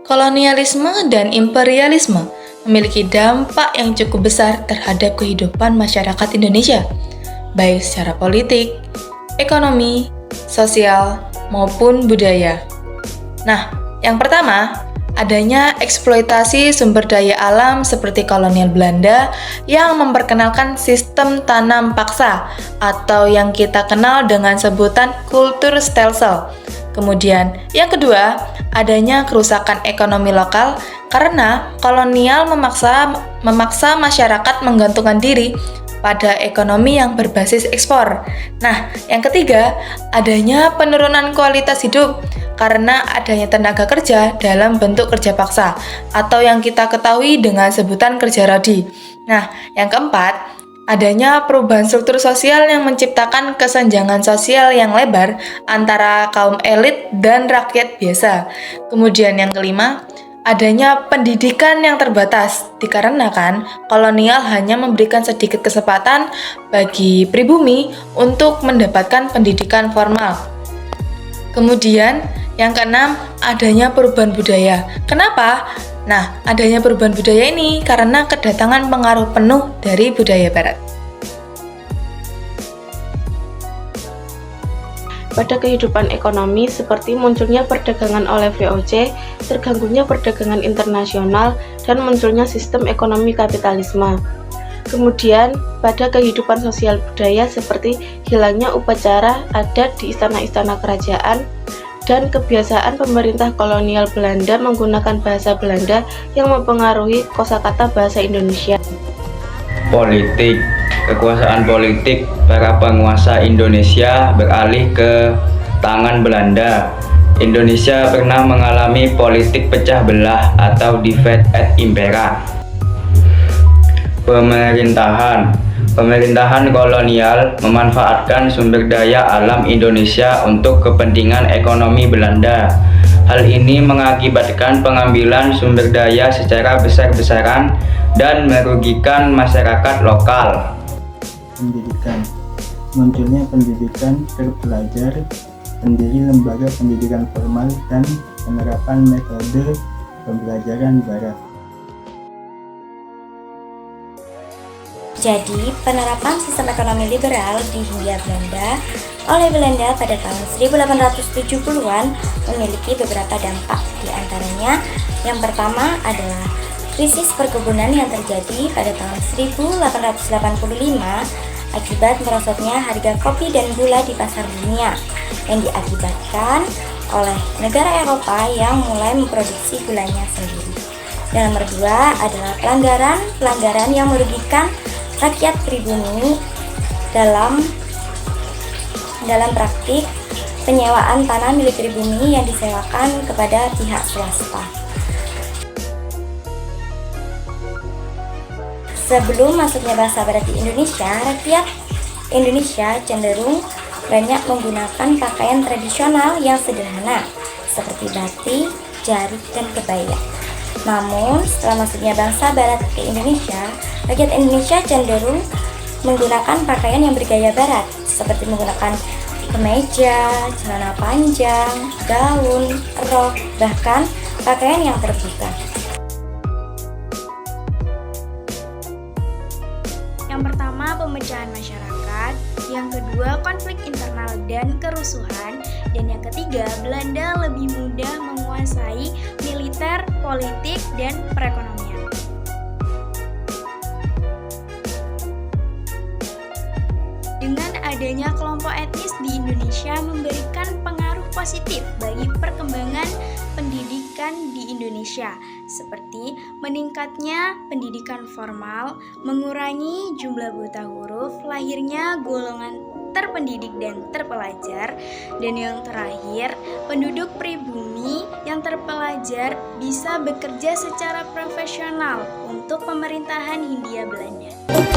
Kolonialisme dan imperialisme memiliki dampak yang cukup besar terhadap kehidupan masyarakat Indonesia, baik secara politik, ekonomi, sosial, maupun budaya. Nah, yang pertama, adanya eksploitasi sumber daya alam seperti kolonial Belanda yang memperkenalkan sistem tanam paksa atau yang kita kenal dengan sebutan kultur stelsel. Kemudian, yang kedua, adanya kerusakan ekonomi lokal karena kolonial memaksa masyarakat menggantungkan diri pada ekonomi yang berbasis ekspor. Nah, yang ketiga, adanya penurunan kualitas hidup karena adanya tenaga kerja dalam bentuk kerja paksa atau yang kita ketahui dengan sebutan kerja rodi. Nah, yang keempat, adanya perubahan struktur sosial yang menciptakan kesenjangan sosial yang lebar antara kaum elit dan rakyat biasa. Kemudian yang kelima, adanya pendidikan yang terbatas dikarenakan kolonial hanya memberikan sedikit kesempatan bagi pribumi untuk mendapatkan pendidikan formal. Kemudian yang keenam, adanya perubahan budaya. Kenapa? Nah, adanya perubahan budaya ini karena kedatangan pengaruh penuh dari budaya barat. Pada kehidupan ekonomi seperti munculnya perdagangan oleh VOC, terganggunya perdagangan internasional, dan munculnya sistem ekonomi kapitalisme. Kemudian, pada kehidupan sosial budaya seperti hilangnya upacara adat di istana-istana kerajaan, dan kebiasaan pemerintah kolonial Belanda menggunakan bahasa Belanda yang mempengaruhi kosakata bahasa Indonesia. Politik. Kekuasaan politik para penguasa Indonesia beralih ke tangan Belanda. Indonesia pernah mengalami politik pecah belah atau divide et impera. Pemerintahan kolonial memanfaatkan sumber daya alam Indonesia untuk kepentingan ekonomi Belanda. Hal ini mengakibatkan pengambilan sumber daya secara besar-besaran dan merugikan masyarakat lokal. Pendidikan. Munculnya pendidikan terpelajar, pendiri lembaga pendidikan formal, dan penerapan metode pembelajaran barat. Jadi, penerapan sistem ekonomi liberal di Hindia Belanda oleh Belanda pada tahun 1870-an memiliki beberapa dampak. Di antaranya, yang pertama adalah krisis perkebunan yang terjadi pada tahun 1885 akibat merosotnya harga kopi dan gula di pasar dunia yang diakibatkan oleh negara Eropa yang mulai memproduksi gulanya sendiri. Dan nomor dua adalah pelanggaran yang merugikan rakyat pribumi dalam praktik penyewaan tanah milik pribumi yang disewakan kepada pihak swasta. Sebelum masuknya bahasa barat di Indonesia, rakyat Indonesia cenderung banyak menggunakan pakaian tradisional yang sederhana seperti batik, jarik, dan kebaya. Namun, setelah masuknya bangsa barat ke Indonesia, rakyat Indonesia cenderung menggunakan pakaian yang bergaya barat, seperti menggunakan kemeja, celana panjang, gaun, rok, bahkan pakaian yang terbuka. Yang pertama, pemecahan masyarakat. Yang kedua, konflik internal dan kerusuhan. Dan yang ketiga, Belanda lebih mudah menguasai militer, politik, dan perekonomian. Dengan adanya kelompok etnis di Indonesia memberikan pengaruh positif bagi perkembangan pendidikan di Indonesia. seperti meningkatnya pendidikan formal, mengurangi jumlah buta huruf, lahirnya golongan terpendidik dan terpelajar, dan yang terakhir, penduduk pribumi yang terpelajar bisa bekerja secara profesional untuk pemerintahan Hindia Belanda.